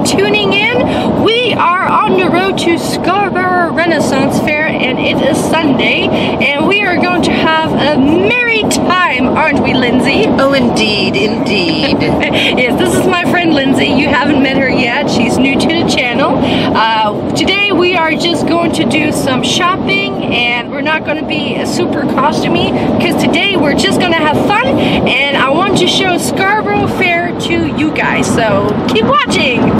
tuning in. We are on the road to Scarborough Renaissance Fair, and it is Sunday, and we are going to have a merry time, aren't we, Lindsay? Oh, indeed, indeed. Yes, this is my friend Lindsay. You haven't met her yet. She's new to the channel. Today we are just going to do some shopping, and we're not going to be super costumey because today we're just going to have fun, and I want to show Scarborough Fair to you guys, so keep watching.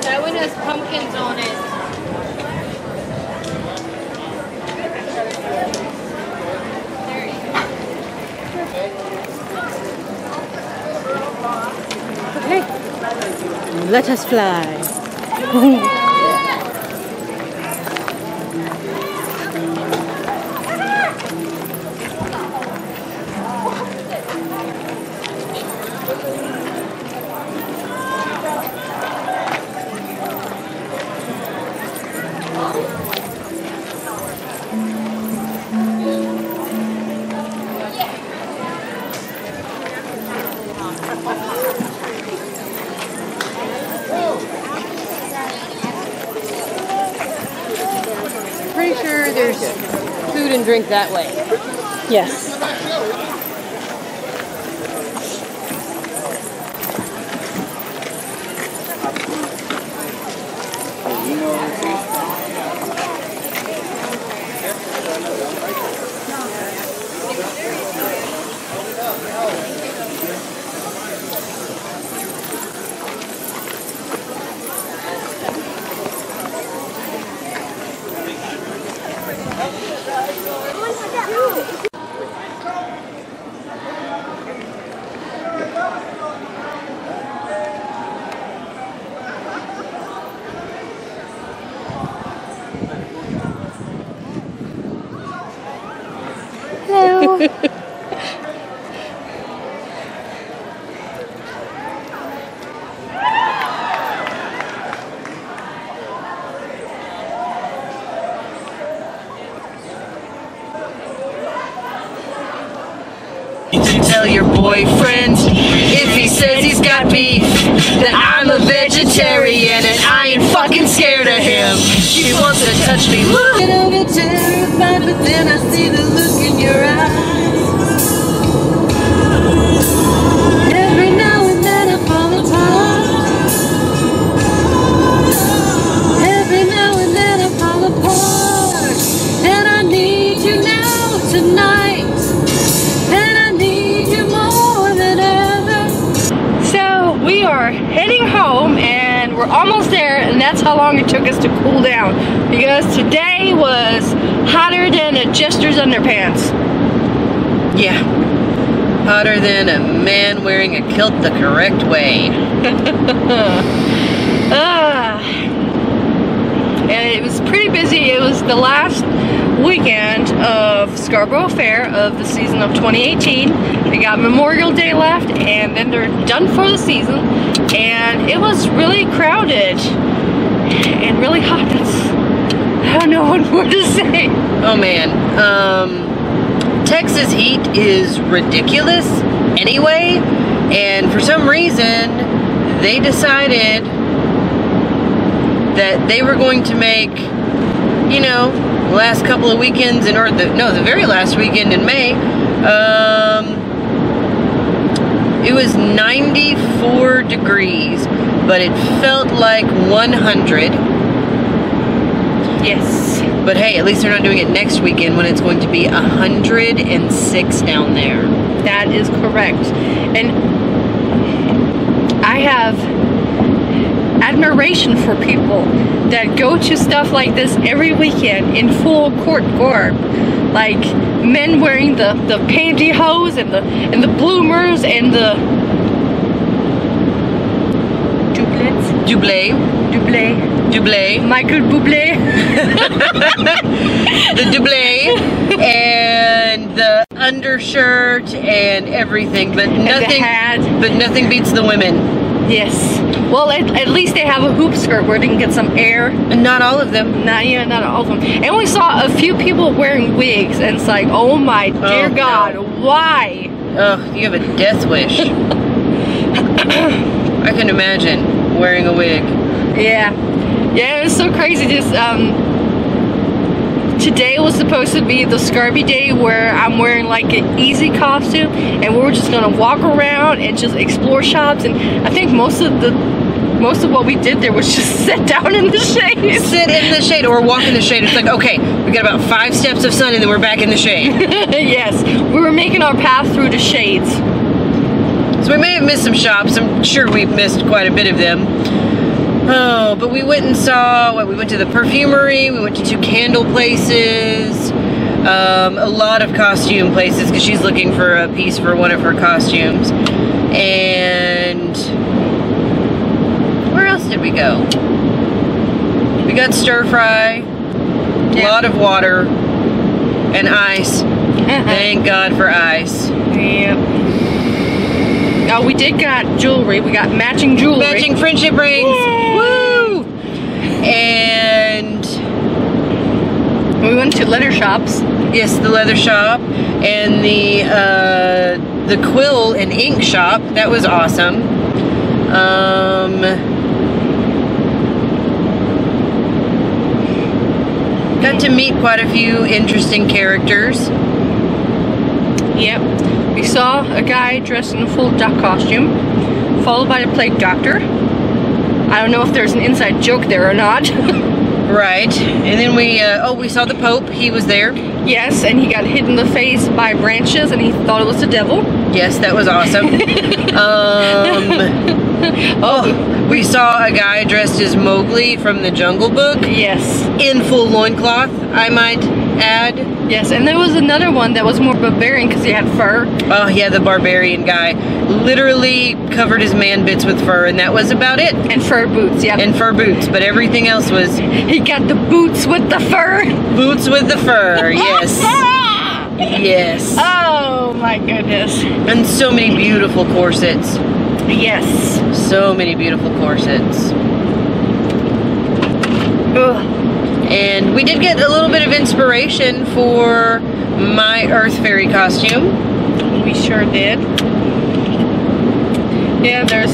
That one has pumpkins on it. Okay. Let us fly. Pretty sure there's food and drink that way. Yes. You can tell your boyfriend if he says he's got beef that I'm a vegetarian and I ain't fucking scared of him. She wants to touch me, look at him, get terrified, but then I see the look in your eyes. Every now and then I fall apart. Every now and then I fall apart. And I need you now tonight. We are heading home, and we're almost there, and that's how long it took us to cool down, because today was hotter than a jester's underpants. Yeah, hotter than a man wearing a kilt the correct way. And it was pretty busy. It was the last weekend of Scarborough Fair of the season of 2018. They got Memorial Day left, and then they're done for the season. And it was really crowded and really hot. I don't know what more to say. Oh man, Texas heat is ridiculous anyway, and for some reason they decided that they were going to make, you know, the last couple of weekends the very last weekend in May, It was 94 degrees, but it felt like 100. Yes. But hey, at least they're not doing it next weekend when it's going to be 106 down there. That is correct. And I have admiration for people that go to stuff like this every weekend in full court garb. Like men wearing the pantyhose and the bloomers and the doublets. Michael Bublé. The doublé and the undershirt and everything, but nothing. But nothing beats the women. Yes. Well, at least they have a hoop skirt where they can get some air. And not all of them. Not all of them. And we saw a few people wearing wigs, and it's like, oh my dear God, no. why? Oh, you have a death wish. I can imagine wearing a wig. Yeah. Yeah, it was so crazy. Just today was supposed to be the scarby day where I'm wearing like an easy costume, and we were just gonna walk around and just explore shops. And I think most of what we did there was just sit down in the shade. Sit in the shade or walk in the shade. It's like, okay, we got about 5 steps of sun and then we're back in the shade. Yes, we were making our path through the shades. So we may have missed some shops. I'm sure we've missed quite a bit of them. Oh, but we went and saw, we went to the perfumery, we went to 2 candle places, a lot of costume places because she's looking for a piece for one of her costumes. And where else did we go? We got stir fry, a lot of water, and ice. Thank God for ice. Yeah. Oh, we did got jewelry. We got matching jewelry. Matching friendship rings. Yay! Woo! And we went to leather shops. Yes, the leather shop and the quill and ink shop. That was awesome. Got to meet quite a few interesting characters. Yep. We saw a guy dressed in a full duck costume, followed by the plague doctor. I don't know if there's an inside joke there or not. Right. And then we saw the Pope. He was there. Yes, and he got hit in the face by branches and he thought it was the devil. Yes, that was awesome. We saw a guy dressed as Mowgli from the Jungle Book. Yes. In full loincloth, I might add. Yes, and there was another one that was more barbarian because he had fur. Oh yeah, the barbarian guy. Literally covered his man bits with fur, and that was about it. And fur boots, yeah. And fur boots, but everything else was... He got the boots with the fur. Boots with the fur, yes. Yes. Oh my goodness. And so many beautiful corsets. Yes. So many beautiful corsets. Ugh. And we did get a little bit of inspiration for my Earth Fairy costume. We sure did. Yeah, there's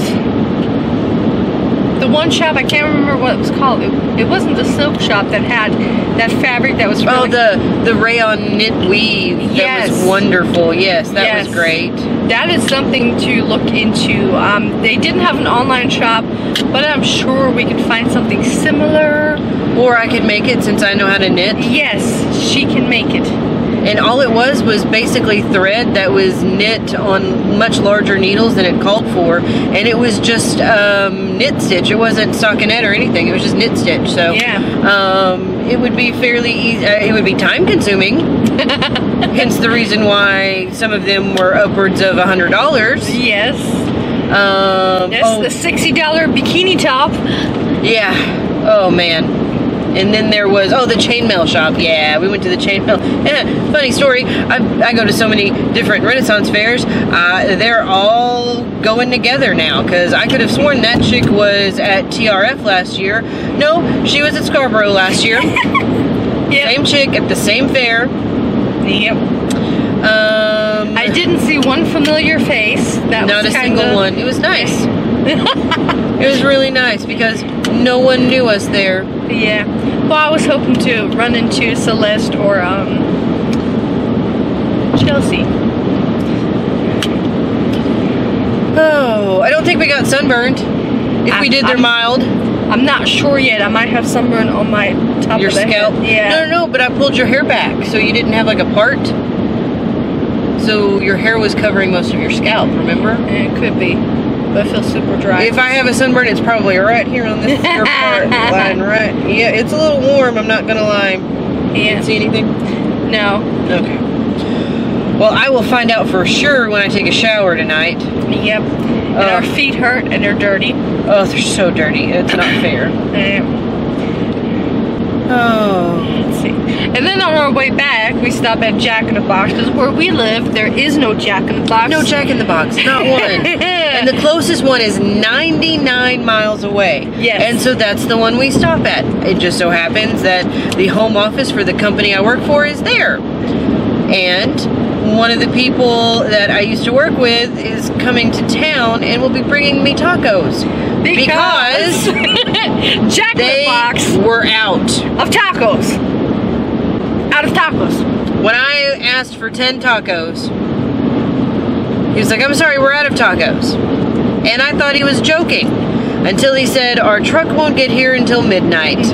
the one shop, I can't remember what it was called. It wasn't the silk shop that had that fabric that was really... Oh, the rayon knit weave. That was wonderful. Yes, that was great. That is something to look into. They didn't have an online shop, but I'm sure we could find something similar. Or I could make it since I know how to knit. Yes, she can make it. And all it was basically thread that was knit on much larger needles than it called for. And it was just knit stitch. It wasn't stockinette or anything. It was just knit stitch. So yeah. It would be fairly easy. It would be time consuming. Hence the reason why some of them were upwards of $100. Yes. The $60 bikini top. Yeah. Oh man. And then there was, the chainmail shop. Yeah, we went to the chainmail. Funny story, I go to so many different Renaissance fairs. They're all going together now, because I could have sworn that chick was at TRF last year. No, she was at Scarborough last year. Yep. Same chick at the same fair. Yep. I didn't see one familiar face. That not was a single one. It was nice. It was really nice because no one knew us there. Yeah. Well, I was hoping to run into Celeste or Chelsea. Oh, I don't think we got sunburned. If we did, they're mild. I'm not sure yet. I might have sunburn on my top Your of the scalp? head. Yeah. No, but I pulled your hair back, so you didn't have like a part. So your hair was covering most of your scalp, remember? It could be, but it feels super dry. If I have a sunburn, it's probably right here on this hair part line, right? Yeah, it's a little warm, I'm not gonna lie. You can't see anything? No. Okay. Well, I will find out for sure when I take a shower tonight. Yep. And our feet hurt and they're dirty. Oh, they're so dirty. It's not fair. Oh. Let's see. And then on our way back, we stop at Jack in the Box because where we live, there is no Jack in the Box. No Jack in the Box, not one. And the closest one is 99 miles away. Yes. And so that's the one we stop at. It just so happens that the home office for the company I work for is there. And one of the people that I used to work with is coming to town and will be bringing me tacos. Because Jack in the Box were out of tacos. Out of tacos. When I asked for 10 tacos, he was like, I'm sorry, we're out of tacos. And I thought he was joking until he said, our truck won't get here until midnight.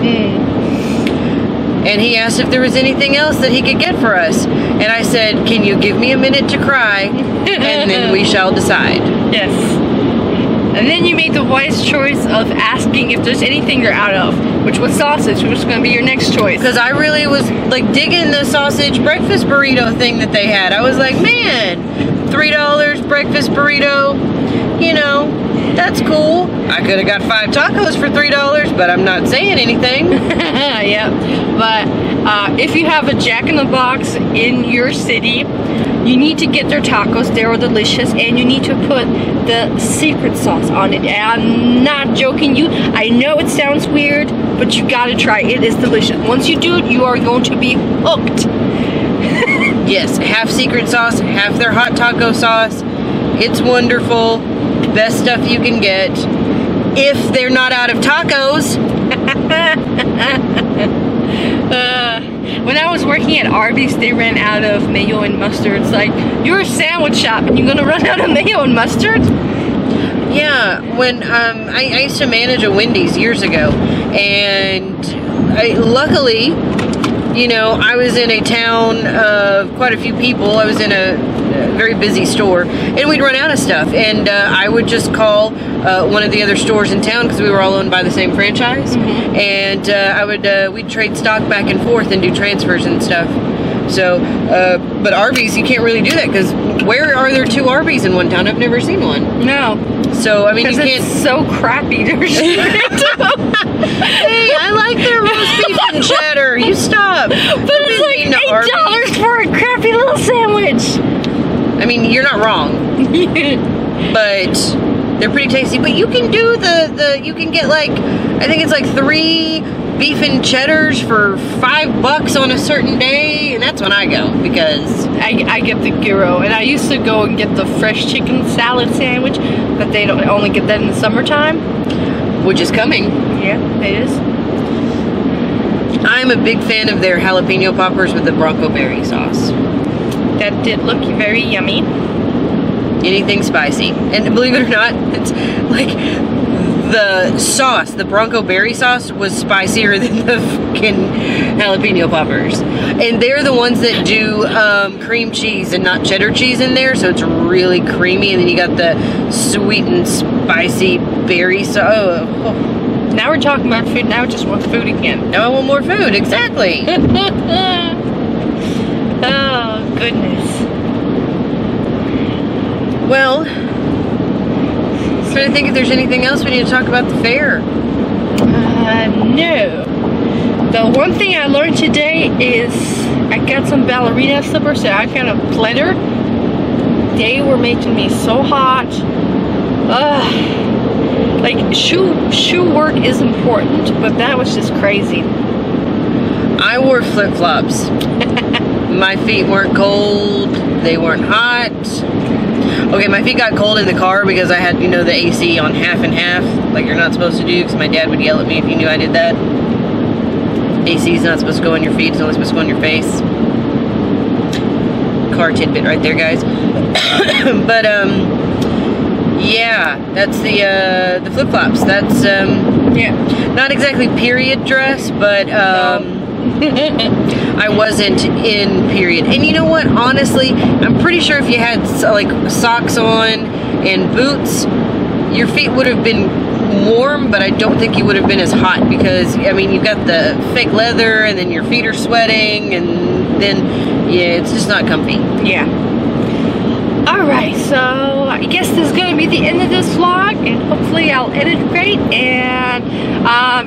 And he asked if there was anything else that he could get for us. And I said, can you give me a minute to cry? And then we shall decide. Yes. And then you made the wise choice of asking if there's anything you're out of, which was sausage, which was going to be your next choice. Because I really was like digging the sausage breakfast burrito thing that they had. I was like, man, $3 breakfast burrito, you know, that's cool. I could have got 5 tacos for $3, but I'm not saying anything. Yeah, but if you have a Jack in the Box in your city, you need to get their tacos. They are delicious, and you need to put the secret sauce on it. And I'm not joking you. I know it sounds weird, but you gotta try it. It is delicious. Once you do it, you are going to be hooked. Yes, half secret sauce, half their hot taco sauce. It's wonderful. Best stuff you can get. If they're not out of tacos. When I was working at Arby's, they ran out of mayo and mustard. It's like, you're a sandwich shop and you're gonna run out of mayo and mustard? Yeah, when I used to manage a Wendy's years ago, and luckily, you know, I was in a town of quite a few people. I was in a very busy store, and we'd run out of stuff, and I would just call one of the other stores in town because we were all owned by the same franchise, and we'd trade stock back and forth and do transfers and stuff. So, but Arby's, you can't really do that because where are there 2 Arby's in one town? I've never seen one. No. So, I mean, you can't. It's so crappy to Hey, I like their roast beef and cheddar. You stop. But it's like $8 for a crappy little sandwich. I mean, you're not wrong. But they're pretty tasty. But you can do you can get like, I think it's like 3 beef and cheddars for $5 on a certain day, and that's when I go because I get the gyro, and I used to go and get the fresh chicken salad sandwich, but they don't only get that in the summertime, which is coming. Yeah, it is. I'm a big fan of their jalapeno poppers with the Bronco berry sauce. That did look very yummy. Anything spicy, and believe it or not, it's like the sauce, the Bronco berry sauce, was spicier than the fucking jalapeno poppers. And they're the ones that do cream cheese and not cheddar cheese in there, so it's really creamy. And then you got the sweet and spicy berry sauce. Oh. Now we're talking about food. Now I just want food again. Now I want more food. Exactly. Oh goodness. Well, I'm trying to think if there's anything else we need to talk about the fair. No. The one thing I learned today is I got some ballerina slippers that I kind of pleather. They were making me so hot. Like shoe work is important, but that was just crazy. I wore flip-flops. My feet weren't cold. They weren't hot. Okay, my feet got cold in the car because I had, you know, the AC on half and half, like you're not supposed to do, because my dad would yell at me if he knew I did that. AC is not supposed to go on your feet, it's only supposed to go on your face. Car tidbit right there, guys. But, Yeah, that's the flip-flops. That's Yeah. not exactly period dress, but I wasn't in period. And you know what? Honestly, I'm pretty sure if you had like socks on and boots, your feet would have been warm, but I don't think you would have been as hot because, I mean, you've got the fake leather and then your feet are sweating and then, yeah, it's just not comfy. Yeah. Alright, so I guess this is going to be the end of this vlog, and hopefully I'll edit great. And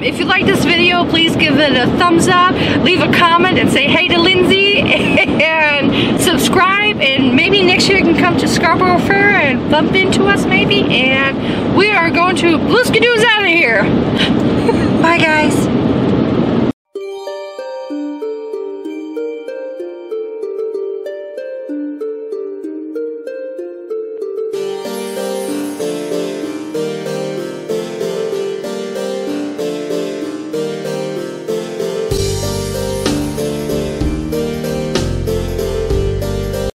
if you like this video, please give it a thumbs up, leave a comment, and say hey to Lindsay, and subscribe, and maybe next year you can come to Scarborough Fair and bump into us maybe, and we are going to blue skidoos out of here. Bye, guys.